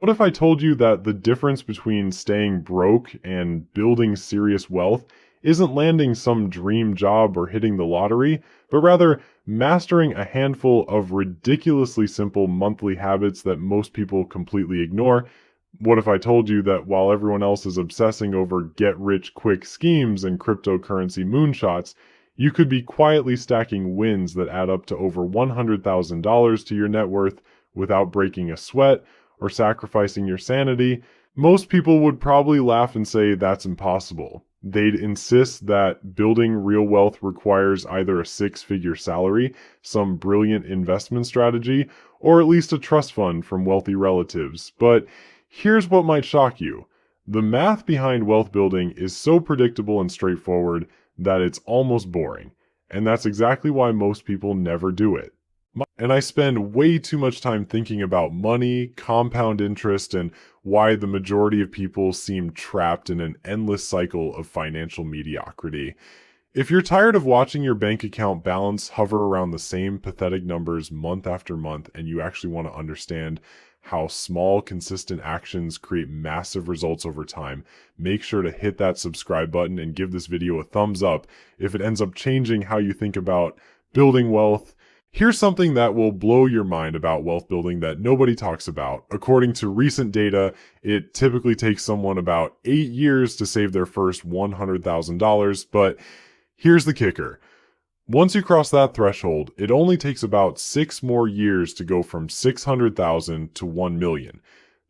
What if I told you that the difference between staying broke and building serious wealth isn't landing some dream job or hitting the lottery, but rather mastering a handful of ridiculously simple monthly habits that most people completely ignore? What if I told you that while everyone else is obsessing over get-rich-quick schemes and cryptocurrency moonshots, you could be quietly stacking wins that add up to over $100,000 to your net worth without breaking a sweat or sacrificing your sanity? Most people would probably laugh and say that's impossible. They'd insist that building real wealth requires either a six-figure salary, some brilliant investment strategy, or at least a trust fund from wealthy relatives. But here's what might shock you. The math behind wealth building is so predictable and straightforward that it's almost boring. And that's exactly why most people never do it. And I spend way too much time thinking about money, compound interest, and why the majority of people seem trapped in an endless cycle of financial mediocrity. If you're tired of watching your bank account balance hover around the same pathetic numbers month after month, and you actually want to understand how small, consistent actions create massive results over time, make sure to hit that subscribe button and give this video a thumbs up if it ends up changing how you think about building wealth. Here's something that will blow your mind about wealth building that nobody talks about. According to recent data, it typically takes someone about 8 years to save their first $100,000, but here's the kicker. Once you cross that threshold, it only takes about 6 more years to go from 600,000 to 1 million.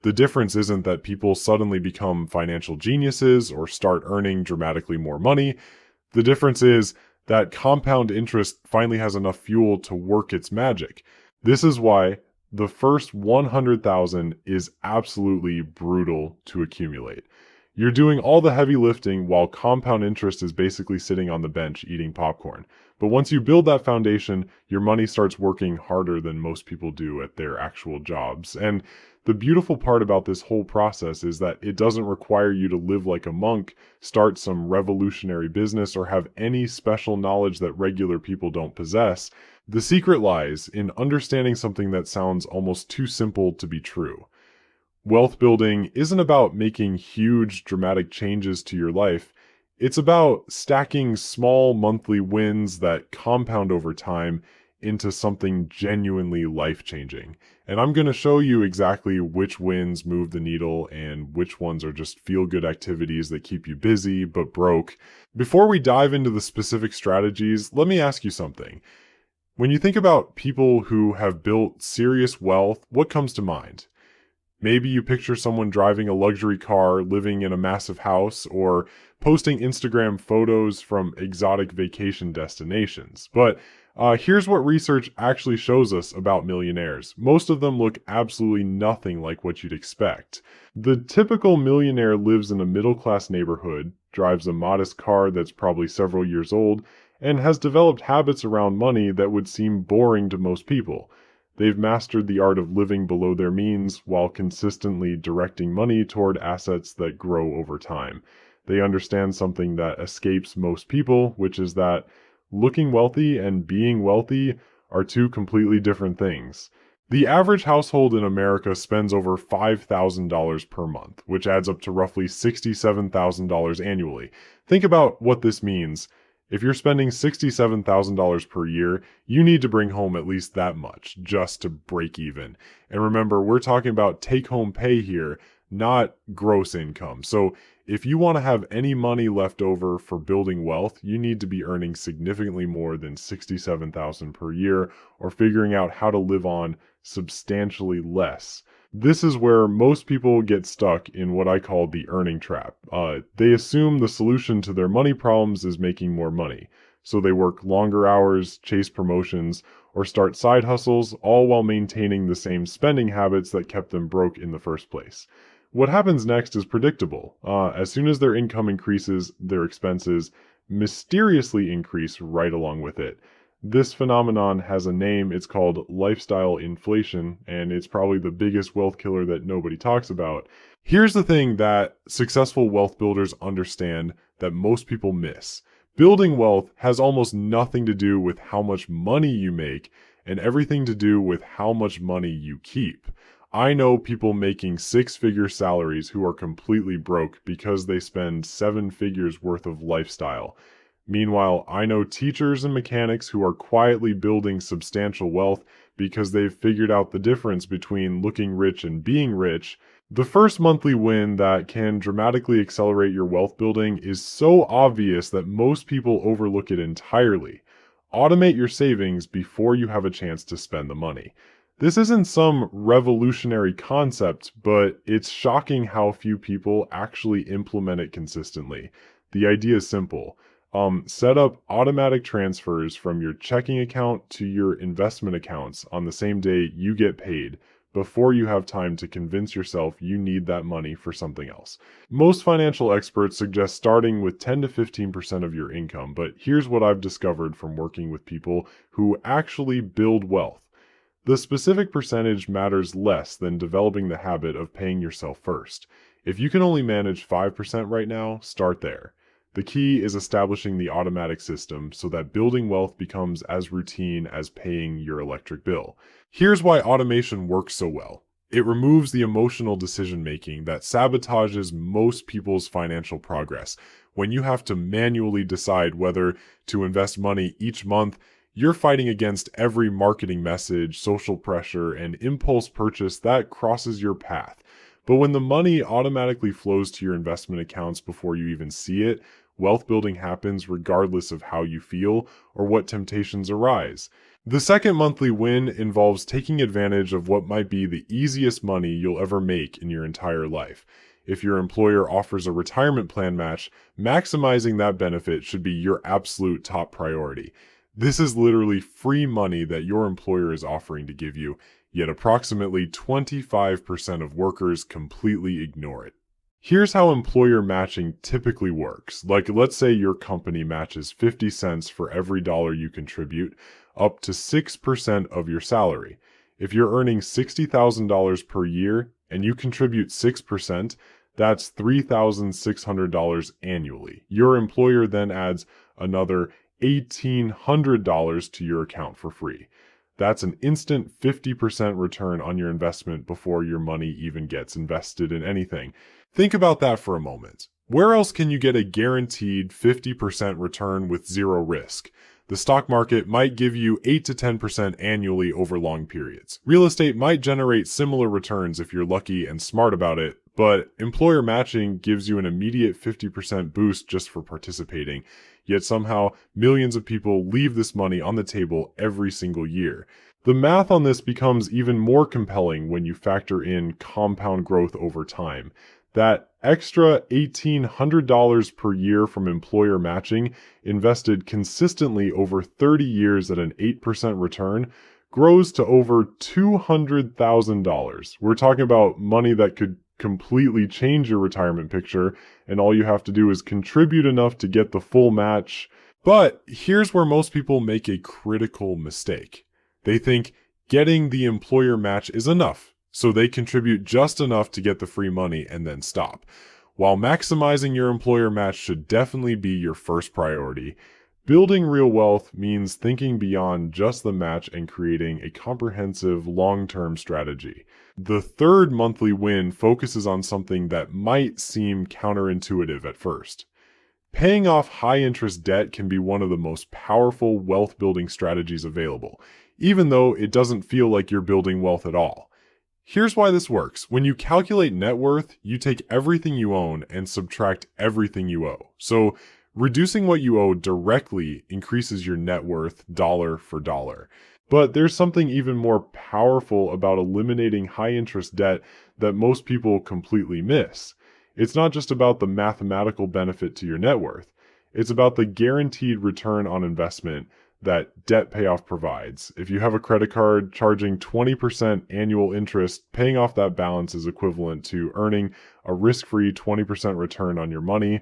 The difference isn't that people suddenly become financial geniuses or start earning dramatically more money. The difference is that compound interest finally has enough fuel to work its magic. This is why the first 100,000 is absolutely brutal to accumulate. You're doing all the heavy lifting while compound interest is basically sitting on the bench eating popcorn. But once you build that foundation, your money starts working harder than most people do at their actual jobs. And the beautiful part about this whole process is that it doesn't require you to live like a monk, start some revolutionary business, or have any special knowledge that regular people don't possess. The secret lies in understanding something that sounds almost too simple to be true. Wealth building isn't about making huge, dramatic changes to your life. It's about stacking small monthly wins that compound over time into something genuinely life-changing. And I'm going to show you exactly which wins move the needle and which ones are just feel-good activities that keep you busy but broke. Before we dive into the specific strategies, let me ask you something. When you think about people who have built serious wealth, what comes to mind? Maybe you picture someone driving a luxury car, living in a massive house, or posting Instagram photos from exotic vacation destinations. But here's what research actually shows us about millionaires. Most of them look absolutely nothing like what you'd expect. The typical millionaire lives in a middle-class neighborhood, drives a modest car that's probably several years old, and has developed habits around money that would seem boring to most people. They've mastered the art of living below their means while consistently directing money toward assets that grow over time. They understand something that escapes most people, which is that looking wealthy and being wealthy are two completely different things. The average household in America spends over $5,000 per month, which adds up to roughly $67,000 annually. Think about what this means. If you're spending $67,000 per year, you need to bring home at least that much just to break even. And remember, we're talking about take-home pay here, not gross income. So if you want to have any money left over for building wealth, you need to be earning significantly more than $67,000 per year or figuring out how to live on substantially less. This is where most people get stuck in what I call the earning trap. They assume the solution to their money problems is making more money. So they work longer hours, chase promotions, or start side hustles, all while maintaining the same spending habits that kept them broke in the first place. What happens next is predictable. As soon as their income increases, their expenses mysteriously increase right along with it. This phenomenon has a name. It's called lifestyle inflation, and it's probably the biggest wealth killer that nobody talks about. Here's the thing that successful wealth builders understand that most people miss. Building wealth has almost nothing to do with how much money you make and everything to do with how much money you keep. I know people making six-figure salaries who are completely broke because they spend seven figures worth of lifestyle. Meanwhile, I know teachers and mechanics who are quietly building substantial wealth because they've figured out the difference between looking rich and being rich. The first monthly win that can dramatically accelerate your wealth building is so obvious that most people overlook it entirely. Automate your savings before you have a chance to spend the money. This isn't some revolutionary concept, but it's shocking how few people actually implement it consistently. The idea is simple. Set up automatic transfers from your checking account to your investment accounts on the same day you get paid, before you have time to convince yourself you need that money for something else. Most financial experts suggest starting with 10 to 15% of your income, but here's what I've discovered from working with people who actually build wealth. The specific percentage matters less than developing the habit of paying yourself first. If you can only manage 5% right now, start there. The key is establishing the automatic system so that building wealth becomes as routine as paying your electric bill. Here's why automation works so well. It removes the emotional decision making that sabotages most people's financial progress. When you have to manually decide whether to invest money each month, you're fighting against every marketing message, social pressure, and impulse purchase that crosses your path. But when the money automatically flows to your investment accounts before you even see it, wealth building happens regardless of how you feel or what temptations arise. The second monthly win involves taking advantage of what might be the easiest money you'll ever make in your entire life. If your employer offers a retirement plan match, maximizing that benefit should be your absolute top priority. This is literally free money that your employer is offering to give you, yet approximately 25% of workers completely ignore it. Here's how employer matching typically works. Like, let's say your company matches 50 cents for every dollar you contribute, up to 6% of your salary. If you're earning $60,000 per year and you contribute 6%, that's $3,600 annually. Your employer then adds another $1,800 to your account for free. That's an instant 50% return on your investment before your money even gets invested in anything. Think about that for a moment. Where else can you get a guaranteed 50% return with zero risk? The stock market might give you 8 to 10% annually over long periods. Real estate might generate similar returns if you're lucky and smart about it, but employer matching gives you an immediate 50% boost just for participating. Yet somehow, millions of people leave this money on the table every single year. The math on this becomes even more compelling when you factor in compound growth over time. That extra $1,800 per year from employer matching, invested consistently over 30 years at an 8% return, grows to over $200,000. We're talking about money that could completely change your retirement picture, and all you have to do is contribute enough to get the full match. But here's where most people make a critical mistake. They think getting the employer match is enough, so they contribute just enough to get the free money and then stop. While maximizing your employer match should definitely be your first priority, building real wealth means thinking beyond just the match and creating a comprehensive long-term strategy. The third monthly win focuses on something that might seem counterintuitive at first. Paying off high-interest debt can be one of the most powerful wealth-building strategies available, even though it doesn't feel like you're building wealth at all. Here's why this works. When you calculate net worth, you take everything you own and subtract everything you owe. So, reducing what you owe directly increases your net worth dollar for dollar. But there's something even more powerful about eliminating high-interest debt that most people completely miss. It's not just about the mathematical benefit to your net worth. It's about the guaranteed return on investment that debt payoff provides. If you have a credit card charging 20% annual interest, paying off that balance is equivalent to earning a risk-free 20% return on your money.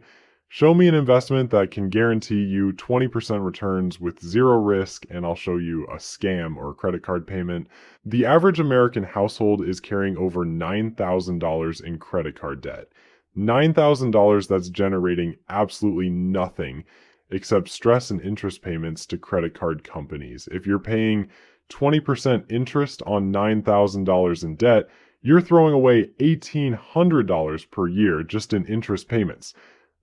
Show me an investment that can guarantee you 20% returns with zero risk, and I'll show you a scam or a credit card payment. The average American household is carrying over $9,000 in credit card debt. $9,000 that's generating absolutely nothing except stress and interest payments to credit card companies. If you're paying 20% interest on $9,000 in debt, you're throwing away $1,800 per year just in interest payments.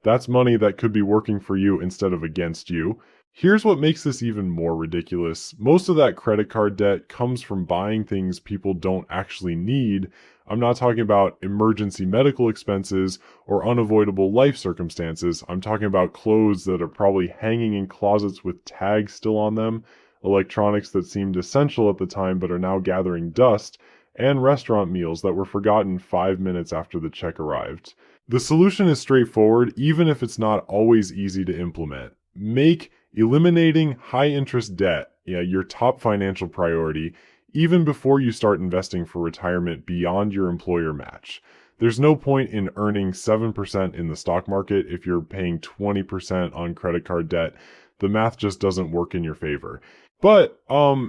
That's money that could be working for you instead of against you. Here's what makes this even more ridiculous. Most of that credit card debt comes from buying things people don't actually need. I'm not talking about emergency medical expenses or unavoidable life circumstances. I'm talking about clothes that are probably hanging in closets with tags still on them, electronics that seemed essential at the time but are now gathering dust, and restaurant meals that were forgotten 5 minutes after the check arrived. The solution is straightforward, even if it's not always easy to implement. Make eliminating high interest debt your top financial priority, even before you start investing for retirement beyond your employer match. There's no point in earning 7% in the stock market if you're paying 20% on credit card debt. The math just doesn't work in your favor. But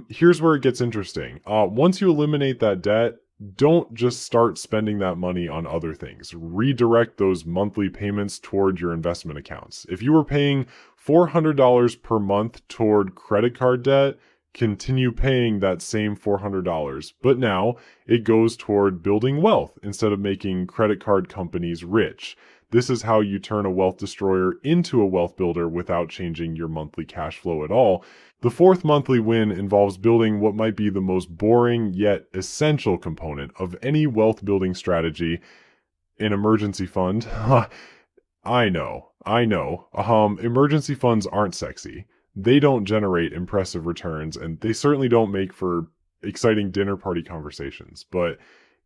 here's where it gets interesting. Once you eliminate that debt, don't just start spending that money on other things. Redirect those monthly payments toward your investment accounts. If you were paying $400 per month toward credit card debt, continue paying that same $400, but now it goes toward building wealth instead of making credit card companies rich. This is how you turn a wealth destroyer into a wealth builder without changing your monthly cash flow at all. The fourth monthly win involves building what might be the most boring yet essential component of any wealth building strategy: an emergency fund. I know. Emergency funds aren't sexy. They don't generate impressive returns, and they certainly don't make for exciting dinner party conversations. But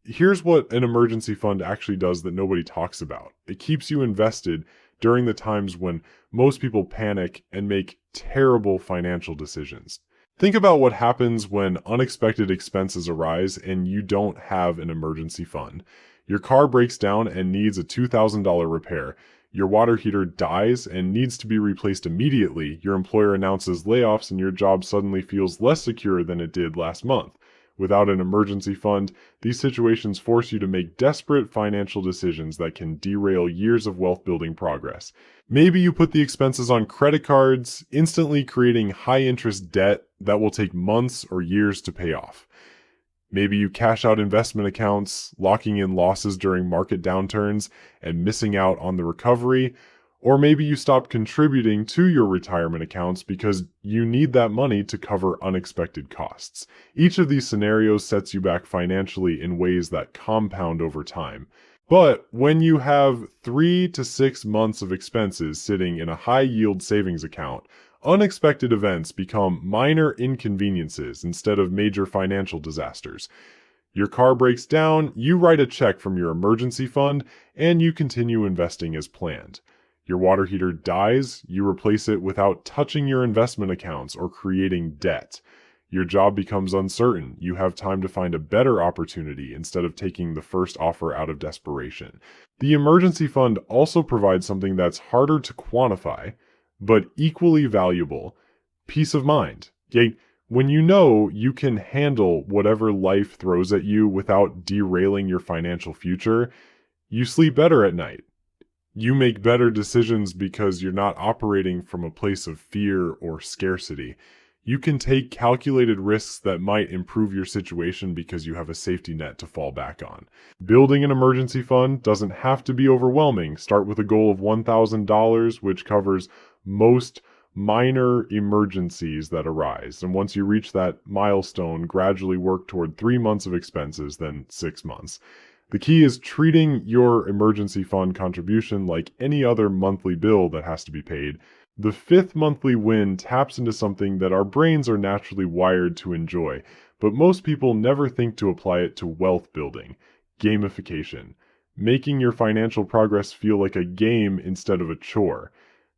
here's what an emergency fund actually does that nobody talks about. It keeps you invested during the times when most people panic and make terrible financial decisions. Think about what happens when unexpected expenses arise and you don't have an emergency fund. Your car breaks down and needs a $2,000 repair. Your water heater dies and needs to be replaced immediately. Your employer announces layoffs and your job suddenly feels less secure than it did last month. Without an emergency fund, these situations force you to make desperate financial decisions that can derail years of wealth building progress. Maybe you put the expenses on credit cards, instantly creating high interest debt that will take months or years to pay off. Maybe you cash out investment accounts, locking in losses during market downturns and missing out on the recovery. Or maybe you stop contributing to your retirement accounts because you need that money to cover unexpected costs. Each of these scenarios sets you back financially in ways that compound over time. But when you have 3 to 6 months of expenses sitting in a high-yield savings account, unexpected events become minor inconveniences instead of major financial disasters. Your car breaks down, you write a check from your emergency fund, and you continue investing as planned. Your water heater dies, you replace it without touching your investment accounts or creating debt. Your job becomes uncertain. You have time to find a better opportunity instead of taking the first offer out of desperation. The emergency fund also provides something that's harder to quantify, but equally valuable: peace of mind. When you know you can handle whatever life throws at you without derailing your financial future, you sleep better at night. You make better decisions because you're not operating from a place of fear or scarcity. You can take calculated risks that might improve your situation because you have a safety net to fall back on. Building an emergency fund doesn't have to be overwhelming. Start with a goal of $1,000, which covers most minor emergencies that arise. And once you reach that milestone, gradually work toward 3 months of expenses, then 6 months. The key is treating your emergency fund contribution like any other monthly bill that has to be paid. The fifth monthly win taps into something that our brains are naturally wired to enjoy, but most people never think to apply it to wealth building: gamification. Making your financial progress feel like a game instead of a chore.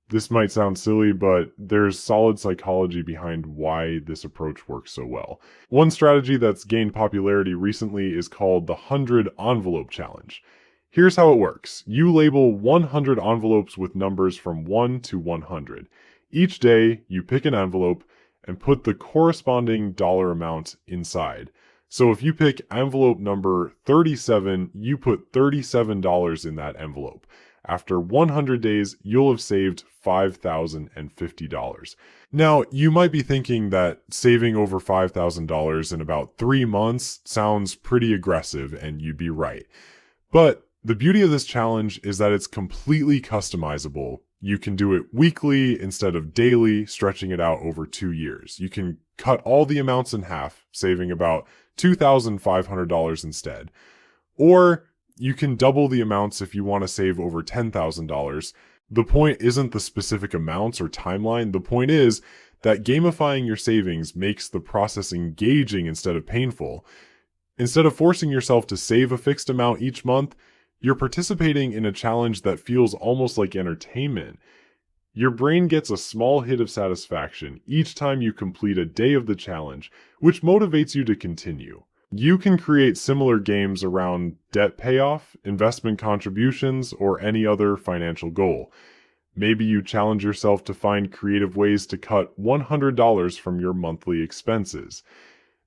This might sound silly, but there's solid psychology behind why this approach works so well. One strategy that's gained popularity recently is called the 100 Envelope Challenge. Here's how it works. You label 100 envelopes with numbers from 1 to 100. Each day, you pick an envelope and put the corresponding dollar amount inside. So if you pick envelope number 37, you put $37 in that envelope. After 100 days, you'll have saved $5,050. Now, you might be thinking that saving over $5,000 in about 3 months sounds pretty aggressive, and you'd be right. But the beauty of this challenge is that it's completely customizable. You can do it weekly instead of daily, stretching it out over 2 years. You can cut all the amounts in half, saving about $2,500 instead. Or you can double the amounts if you want to save over $10,000. The point isn't the specific amounts or timeline. The point is that gamifying your savings makes the process engaging instead of painful. Instead of forcing yourself to save a fixed amount each month, you're participating in a challenge that feels almost like entertainment. Your brain gets a small hit of satisfaction each time you complete a day of the challenge, which motivates you to continue. You can create similar games around debt payoff, investment contributions, or any other financial goal. Maybe you challenge yourself to find creative ways to cut $100 from your monthly expenses.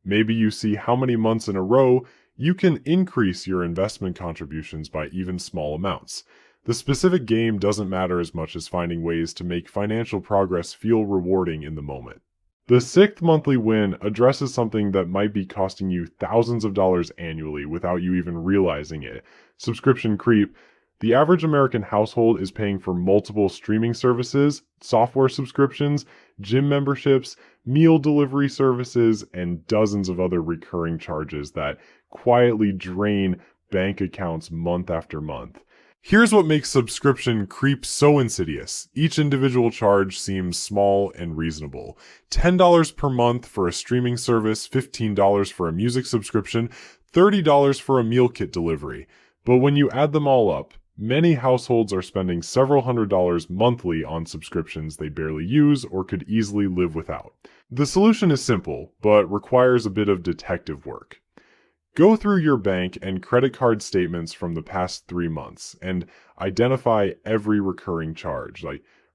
Maybe you see how many months in a row you can increase your investment contributions by even small amounts. The specific game doesn't matter as much as finding ways to make financial progress feel rewarding in the moment. The sixth monthly win addresses something that might be costing you thousands of dollars annually without you even realizing it: subscription creep. The average American household is paying for multiple streaming services, software subscriptions, gym memberships, meal delivery services, and dozens of other recurring charges that quietly drain bank accounts month after month. Here's what makes subscription creep so insidious. Each individual charge seems small and reasonable. $10 per month for a streaming service, $15 for a music subscription, $30 for a meal kit delivery. But when you add them all up, many households are spending several $100s monthly on subscriptions they barely use or could easily live without. The solution is simple, but requires a bit of detective work. Go through your bank and credit card statements from the past 3 months and identify every recurring charge.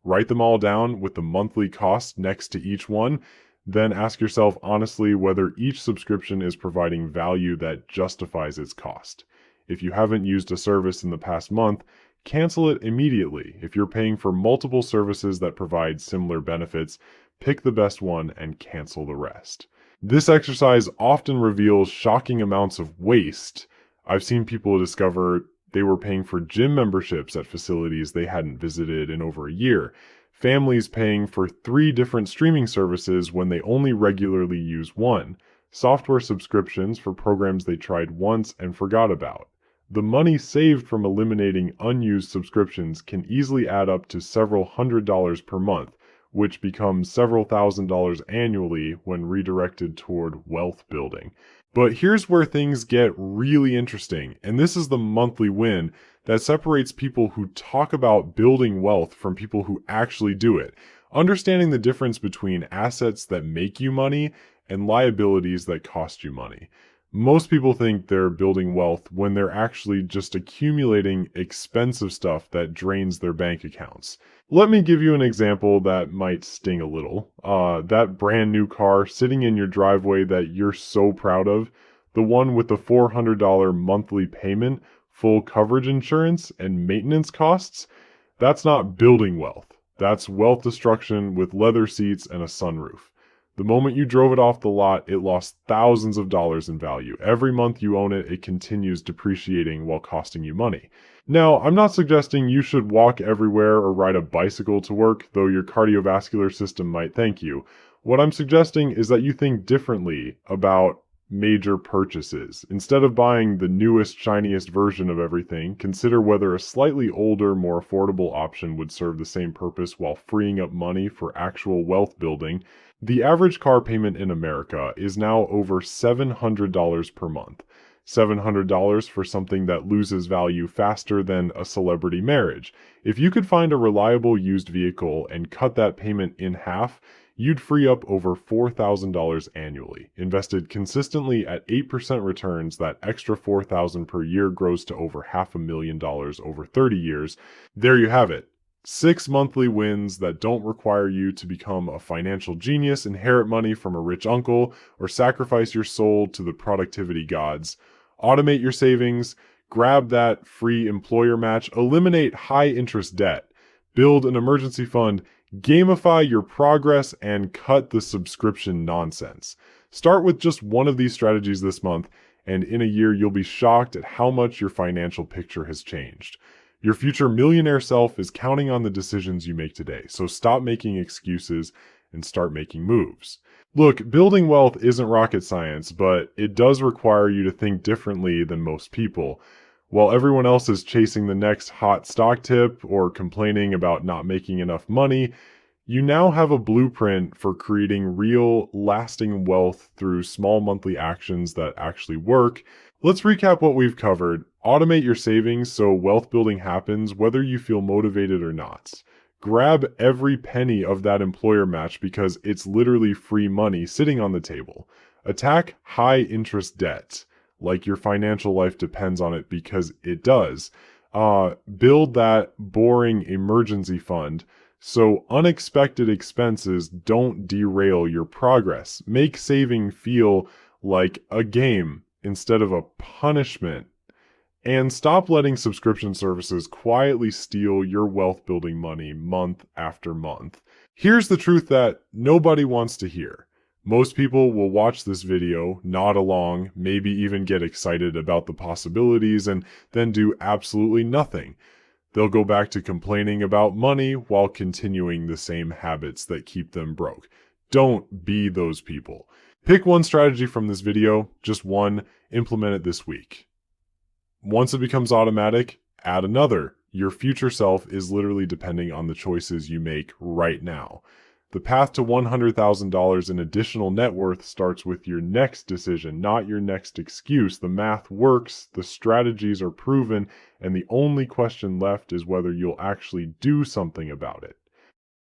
Write them all down with the monthly cost next to each one. Then ask yourself honestly whether each subscription is providing value that justifies its cost. If you haven't used a service in the past month, cancel it immediately. If you're paying for multiple services that provide similar benefits, pick the best one and cancel the rest. This exercise often reveals shocking amounts of waste. I've seen people discover they were paying for gym memberships at facilities they hadn't visited in over a year. Families paying for 3 different streaming services when they only regularly use one. Software subscriptions for programs they tried once and forgot about. The money saved from eliminating unused subscriptions can easily add up to several $100s per month, which becomes several $1,000s annually when redirected toward wealth building. But here's where things get really interesting, and this is the monthly win that separates people who talk about building wealth from people who actually do it. Understanding the difference between assets that make you money and liabilities that cost you money. Most people think they're building wealth when they're actually just accumulating expensive stuff that drains their bank accounts. Let me give you an example that might sting a little. That brand new car sitting in your driveway that you're so proud of, the one with the $400 monthly payment, full coverage insurance, and maintenance costs, that's not building wealth. That's wealth destruction with leather seats and a sunroof. The moment you drove it off the lot, it lost thousands of dollars in value. Every month you own it, it continues depreciating while costing you money. Now, I'm not suggesting you should walk everywhere or ride a bicycle to work, though your cardiovascular system might thank you. What I'm suggesting is that you think differently about major purchases. Instead of buying the newest, shiniest version of everything, consider whether a slightly older, more affordable option would serve the same purpose while freeing up money for actual wealth building. The average car payment in America is now over $700 per month. $700 for something that loses value faster than a celebrity marriage. If you could find a reliable used vehicle and cut that payment in half, you'd free up over $4,000 annually. Invested consistently at 8% returns, that extra $4,000 per year grows to over $500,000 over 30 years. There you have it. 6 monthly wins that don't require you to become a financial genius, inherit money from a rich uncle, or sacrifice your soul to the productivity gods. Automate your savings, grab that free employer match, eliminate high interest debt, build an emergency fund, gamify your progress, and cut the subscription nonsense. Start with just one of these strategies this month, and in a year you'll be shocked at how much your financial picture has changed. Your future millionaire self is counting on the decisions you make today, so stop making excuses and start making moves. Look, building wealth isn't rocket science, but it does require you to think differently than most people. While everyone else is chasing the next hot stock tip or complaining about not making enough money, you now have a blueprint for creating real, lasting wealth through small monthly actions that actually work. Let's recap what we've covered. Automate your savings so wealth building happens whether you feel motivated or not. Grab every penny of that employer match because it's literally free money sitting on the table. Attack high interest debt, like your financial life depends on it, because it does. Build that boring emergency fund so unexpected expenses don't derail your progress. Make saving feel like a game instead of a punishment. And stop letting subscription services quietly steal your wealth building money month after month. Here's the truth that nobody wants to hear. Most people will watch this video, nod along, maybe even get excited about the possibilities, and then do absolutely nothing. They'll go back to complaining about money while continuing the same habits that keep them broke. Don't be those people. Pick one strategy from this video, just one, implement it this week. Once it becomes automatic, add another. Your future self is literally depending on the choices you make right now. The path to $100,000 in additional net worth starts with your next decision, not your next excuse. The math works, the strategies are proven, and the only question left is whether you'll actually do something about it.